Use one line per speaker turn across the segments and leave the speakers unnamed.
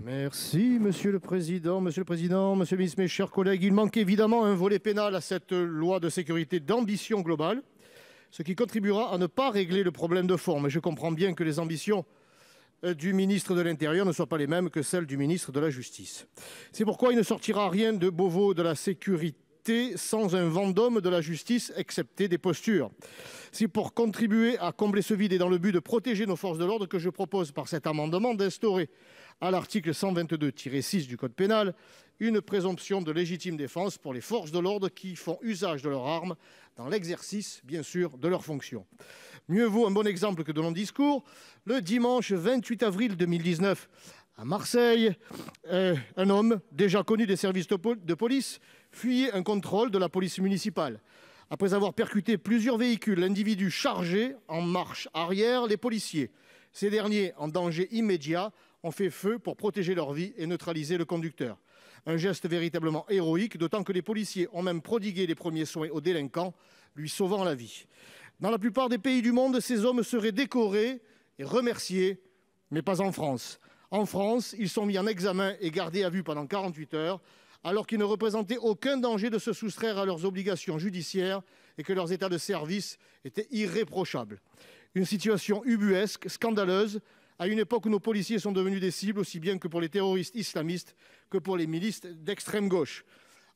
Merci, Monsieur le Président. Monsieur le Président, Monsieur le Ministre, mes chers collègues, il manque évidemment un volet pénal à cette loi de sécurité d'ambition globale, ce qui contribuera à ne pas régler le problème de fond. Mais je comprends bien que les ambitions du ministre de l'Intérieur ne soient pas les mêmes que celles du ministre de la Justice. C'est pourquoi il ne sortira rien de Beauvau de la sécurité sans un Vendôme de la justice, excepté des postures. C'est pour contribuer à combler ce vide et dans le but de protéger nos forces de l'ordre que je propose par cet amendement d'instaurer à l'article 122-6 du code pénal une présomption de légitime défense pour les forces de l'ordre qui font usage de leurs armes dans l'exercice, bien sûr, de leurs fonctions. Mieux vaut un bon exemple que de longs discours. Le dimanche 28 avril 2019, à Marseille, un homme, déjà connu des services de police, fuyait un contrôle de la police municipale. Après avoir percuté plusieurs véhicules, l'individu chargeait en marche arrière les policiers. Ces derniers, en danger immédiat, ont fait feu pour protéger leur vie et neutraliser le conducteur. Un geste véritablement héroïque, d'autant que les policiers ont même prodigué les premiers soins au délinquant, lui sauvant la vie. Dans la plupart des pays du monde, ces hommes seraient décorés et remerciés, mais pas en France. En France, ils sont mis en examen et gardés à vue pendant 48 heures, alors qu'ils ne représentaient aucun danger de se soustraire à leurs obligations judiciaires et que leurs états de service étaient irréprochables. Une situation ubuesque, scandaleuse, à une époque où nos policiers sont devenus des cibles aussi bien que pour les terroristes islamistes que pour les milices d'extrême gauche.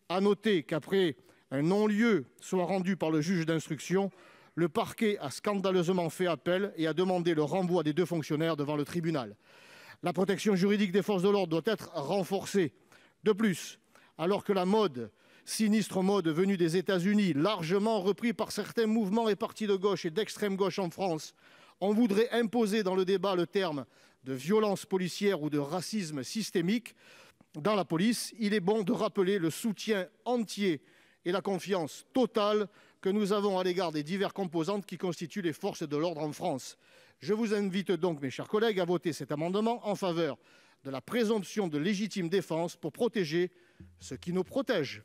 À noter qu'après un non-lieu soit rendu par le juge d'instruction, le parquet a scandaleusement fait appel et a demandé le renvoi des deux fonctionnaires devant le tribunal. La protection juridique des forces de l'ordre doit être renforcée. De plus, alors que la sinistre mode venue des États-Unis, largement repris par certains mouvements et partis de gauche et d'extrême gauche en France, on voudrait imposer dans le débat le terme de violence policière ou de racisme systémique dans la police, il est bon de rappeler le soutien entier et la confiance totale que nous avons à l'égard des diverses composantes qui constituent les forces de l'ordre en France. Je vous invite donc, mes chers collègues, à voter cet amendement en faveur de la présomption de légitime défense pour protéger ceux qui nous protègent.